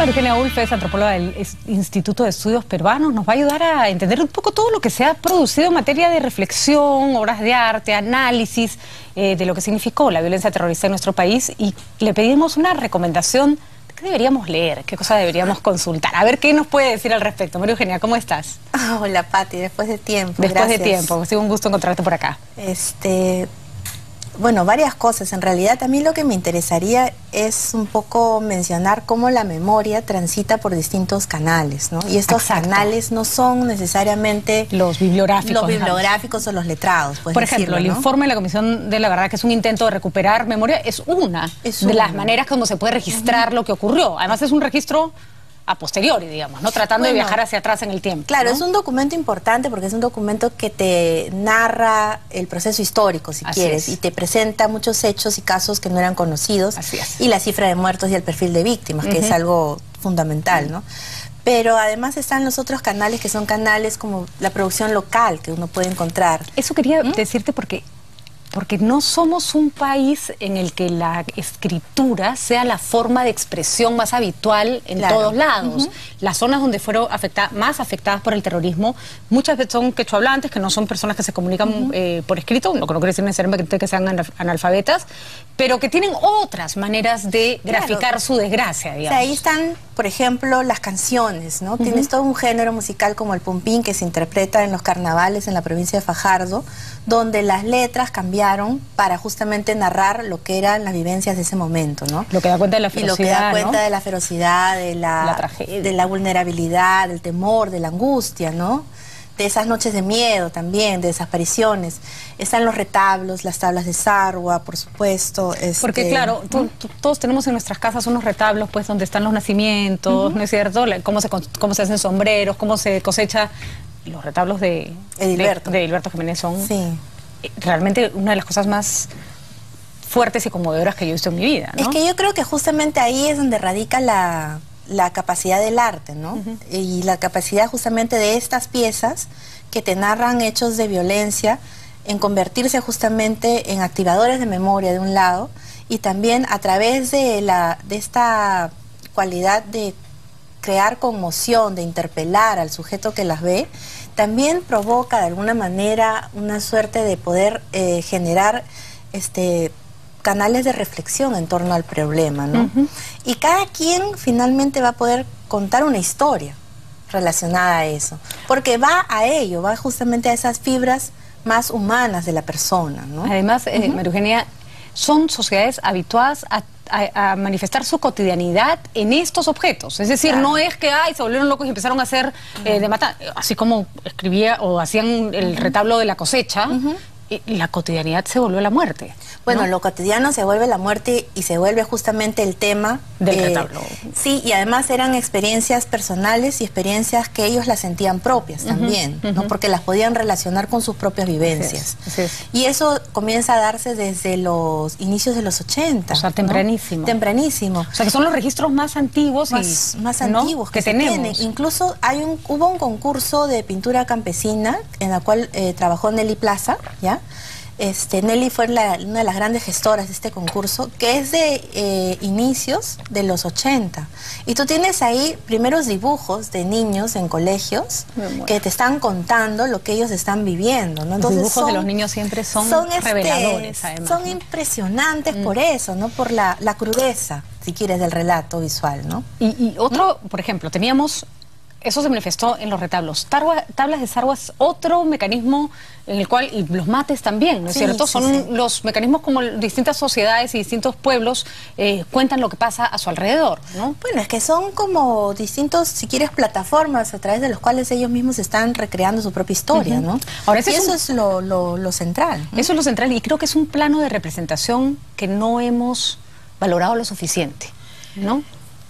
Eugenia Ulfe es antropóloga del Instituto de Estudios Peruanos. Nos va a ayudar a entender un poco todo lo que se ha producido en materia de reflexión, obras de arte, análisis de lo que significó la violencia terrorista en nuestro país. Y le pedimos una recomendación de qué deberíamos leer, qué cosa deberíamos consultar. A ver qué nos puede decir al respecto. María Eugenia, ¿cómo estás? Hola, Pati, después de tiempo. Después de tiempo, ha sido un gusto encontrarte por acá. Bueno, varias cosas. En realidad, a mí lo que me interesaría es un poco mencionar cómo la memoria transita por distintos canales, ¿no? Y estos canales no son necesariamente los bibliográficos o los letrados. Por ejemplo, el informe de la Comisión de la Verdad, que es un intento de recuperar memoria, es una de las maneras como se puede registrar lo que ocurrió. Además, es un registro a posteriori, digamos, ¿no? Tratando de viajar hacia atrás en el tiempo. Claro, ¿no? Es un documento importante porque es un documento que te narra el proceso histórico, si quieres, y te presenta muchos hechos y casos que no eran conocidos. Así es. Y la cifra de muertos y el perfil de víctimas, que es algo fundamental, ¿no? Pero además están los otros canales, que son canales como la producción local, que uno puede encontrar. Eso quería decirte porque no somos un país en el que la escritura sea la forma de expresión más habitual en todos lados. Las zonas donde fueron más afectadas por el terrorismo, muchas veces son quechohablantes, que no son personas que se comunican por escrito, lo que no quiere decir necesariamente que sean analfabetas, pero que tienen otras maneras de graficar su desgracia, digamos. O sea, ahí están, por ejemplo, las canciones, ¿no? Tienes todo un género musical como el pumpín, que se interpreta en los carnavales en la provincia de Fajardo, donde las letras cambiaron para justamente narrar lo que eran las vivencias de ese momento, ¿no? Lo que da cuenta de la ferocidad, y lo que da cuenta de la ferocidad, de la tragedia, de la vulnerabilidad, del temor, de la angustia, ¿no? De esas noches de miedo también, de desapariciones. Están los retablos, las tablas de Sarwa, por supuesto. Porque claro, todos tenemos en nuestras casas unos retablos, pues, donde están los nacimientos, ¿no es cierto? Cómo se hacen sombreros, cómo se cosecha. Los retablos de Edilberto Jiménez son realmente una de las cosas más fuertes y conmovedoras que yo he visto en mi vida, ¿no? Es que yo creo que justamente ahí es donde radica la capacidad del arte, ¿no? Y la capacidad justamente de estas piezas que te narran hechos de violencia en convertirse justamente en activadores de memoria de un lado, y también a través de esta cualidad de crear conmoción, de interpelar al sujeto que las ve, también provoca de alguna manera una suerte de poder generar canales de reflexión en torno al problema, ¿no? Y cada quien finalmente va a poder contar una historia relacionada a eso, porque va a ello, va justamente a esas fibras más humanas de la persona, ¿no? Además, María Eugenia, son sociedades habituadas a manifestar su cotidianidad en estos objetos. Es decir, no es que se volvieron locos y empezaron a hacer de matar, así como escribía o hacían el retablo de la cosecha. La cotidianidad se volvió la muerte. Bueno, lo cotidiano se vuelve la muerte y se vuelve justamente el tema del retablo. Sí, y además eran experiencias personales y experiencias que ellos las sentían propias también, ¿no? Porque las podían relacionar con sus propias vivencias. Así es. Y eso comienza a darse desde los inicios de los 80. O sea, tempranísimo. ¿No? Tempranísimo. O sea, que son los registros más antiguos más antiguos que tenemos. Incluso hubo un concurso de pintura campesina en la cual trabajó Nelly Plaza, ¿ya? Nelly fue una de las grandes gestoras de este concurso, que es de inicios de los 80. Y tú tienes ahí primeros dibujos de niños en colegios que te están contando lo que ellos están viviendo, ¿no? Entonces, los dibujos de los niños siempre son reveladores, además. Son impresionantes por eso, ¿no? Por la crudeza, si quieres, del relato visual, ¿no? Y otro, por ejemplo, teníamos... Eso se manifestó en los retablos. Tablas de Sarwa es otro mecanismo en el cual, y los mates también, ¿no es cierto? Son los mecanismos como distintas sociedades y distintos pueblos cuentan lo que pasa a su alrededor, ¿no? Bueno, es que son como distintos, si quieres, plataformas a través de los cuales ellos mismos están recreando su propia historia, ¿no? Ahora, eso es lo central, ¿no? Eso es lo central, y creo que es un plano de representación que no hemos valorado lo suficiente, ¿no?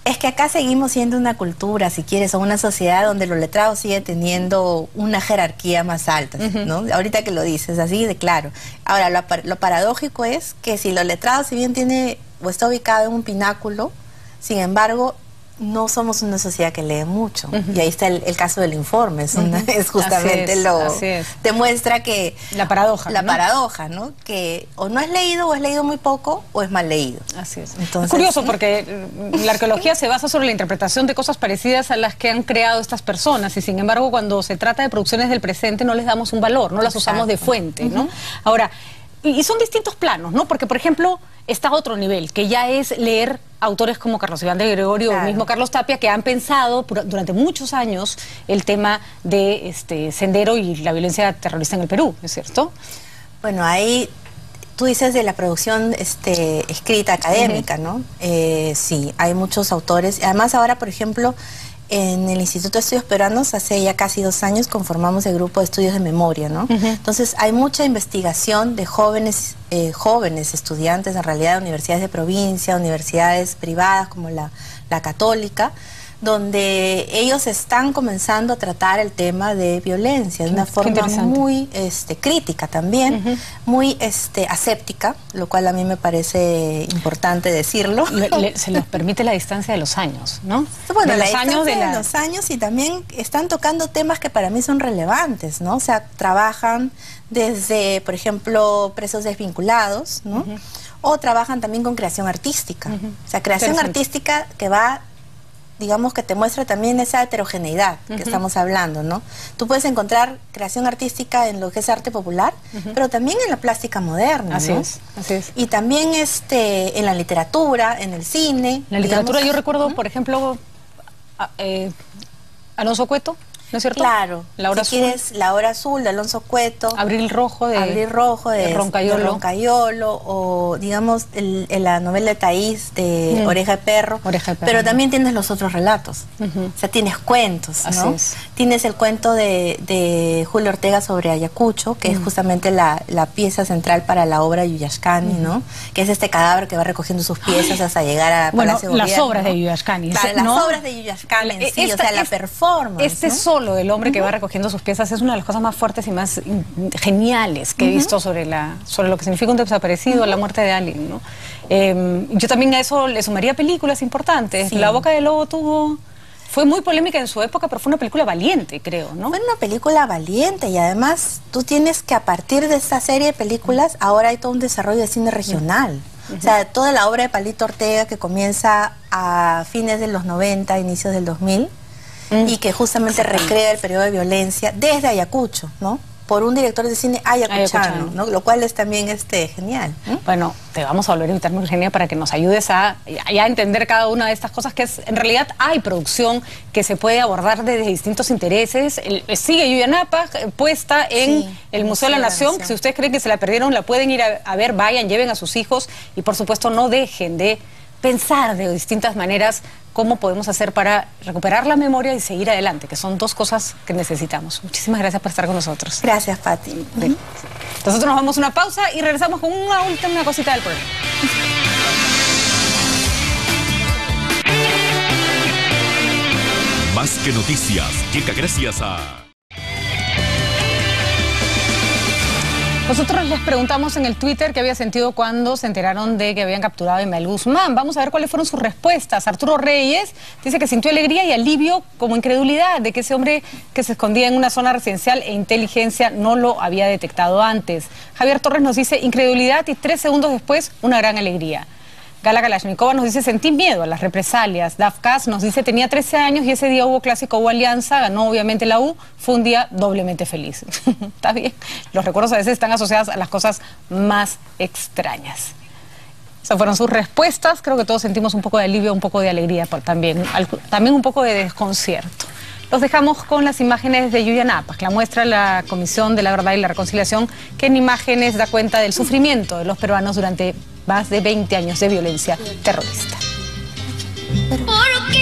Es que acá seguimos siendo una cultura, si quieres, o una sociedad donde los letrados siguen teniendo una jerarquía más alta, ¿no? Ahorita que lo dices, así de claro. Ahora, lo paradójico es que si los letrados, si bien tiene o está ubicado en un pináculo, sin embargo, no somos una sociedad que lee mucho. Y ahí está el caso del informe. Es justamente así es. Demuestra que... La paradoja. La paradoja, ¿no? Que o no es leído, o es leído muy poco, o es mal leído. Así es. Entonces, es curioso porque la arqueología se basa sobre la interpretación de cosas parecidas a las que han creado estas personas. Y sin embargo, cuando se trata de producciones del presente, no les damos un valor, no las usamos de fuente, ¿no? Ahora... Y son distintos planos, ¿no? Porque, por ejemplo, está otro nivel, que ya es leer autores como Carlos Iván de Gregorio o mismo Carlos Tapia, que han pensado durante muchos años el tema de Sendero y la violencia terrorista en el Perú, ¿no es cierto? Bueno, ahí tú dices de la producción escrita académica, ¿no? Sí, hay muchos autores. Además, ahora, por ejemplo, en el Instituto de Estudios Peruanos, hace ya casi 2 años, conformamos el grupo de estudios de memoria, ¿no? Entonces, hay mucha investigación de jóvenes estudiantes, en realidad, de universidades de provincia, universidades privadas como la Católica, donde ellos están comenzando a tratar el tema de violencia de una forma muy crítica también, muy aséptica, lo cual a mí me parece importante decirlo. Se nos permite la distancia de los años, ¿no? Bueno, la distancia de los años, y también están tocando temas que para mí son relevantes, ¿no? O sea, trabajan desde, por ejemplo, presos desvinculados, ¿no? O trabajan también con creación artística. O sea, creación artística que va, digamos, que te muestra también esa heterogeneidad que estamos hablando, ¿no? Tú puedes encontrar creación artística en lo que es arte popular, pero también en la plástica moderna, así ¿no? es, así es. Y también en la literatura, en el cine. En la literatura, yo recuerdo, por ejemplo, Alonso Cueto, ¿no es cierto? Claro. La Hora Azul. Quieres La Hora Azul de Alonso Cueto. Abril Rojo de Roncayolo. O, digamos, la novela de Taís de Oreja de Perro. Pero también tienes los otros relatos. O sea, tienes cuentos, ¿no? Así es. Tienes el cuento de Julio Ortega sobre Ayacucho, que es justamente la pieza central para la obra de Yuyashkani, ¿no? Que es este cadáver que va recogiendo sus piezas hasta llegar a Palacio de Gobierno. Las obras de Yuyashkani. Claro, ¿no? las obras de Yuyashkani en sí, o sea, la performance, ¿no? Solo del hombre que va recogiendo sus piezas es una de las cosas más fuertes y más geniales que he visto sobre lo que significa un desaparecido, la muerte de alguien, ¿no? Yo también a eso le sumaría películas importantes. La Boca del Lobo fue muy polémica en su época, pero fue una película valiente, creo, ¿no? Fue una película valiente, y además tú tienes que, a partir de esta serie de películas, ahora hay todo un desarrollo de cine regional. O sea, toda la obra de Palito Ortega, que comienza a fines de los 90, inicios del 2000, y que justamente recrea el periodo de violencia desde Ayacucho, ¿no? Por un director de cine ayacuchano, ¿no? Lo cual es también genial. Bueno, te vamos a volver a invitar, Eugenia, para que nos ayudes a entender cada una de estas cosas, que en realidad hay producción que se puede abordar desde distintos intereses. Sigue Yuyanapac puesta en el Museo de la Nación, que si ustedes creen que se la perdieron, la pueden ir a ver, vayan, lleven a sus hijos, y por supuesto no dejen de pensar de distintas maneras cómo podemos hacer para recuperar la memoria y seguir adelante, que son 2 cosas que necesitamos. Muchísimas gracias por estar con nosotros. Gracias, Pati. Nosotros nos vamos a una pausa y regresamos con una última cosita del programa. Más que noticias, llega gracias a... Nosotros les preguntamos en el Twitter qué había sentido cuando se enteraron de que habían capturado a Ismael Guzmán. Vamos a ver cuáles fueron sus respuestas. Arturo Reyes dice que sintió alegría y alivio como incredulidad de que ese hombre que se escondía en una zona residencial e inteligencia no lo había detectado antes. Javier Torres nos dice incredulidad y 3 segundos después una gran alegría. Gala Kalashnikova nos dice sentí miedo a las represalias. Dafkas nos dice tenía 13 años y ese día hubo clásico, hubo alianza, ganó obviamente la U, fue un día doblemente feliz. Está bien, los recuerdos a veces están asociados a las cosas más extrañas. Esas fueron sus respuestas. Creo que todos sentimos un poco de alivio, un poco de alegría también un poco de desconcierto. Los dejamos con las imágenes de Yuyanapac, la muestra de la Comisión de la Verdad y la Reconciliación, que en imágenes da cuenta del sufrimiento de los peruanos durante más de 20 años de violencia terrorista. ¿Por qué?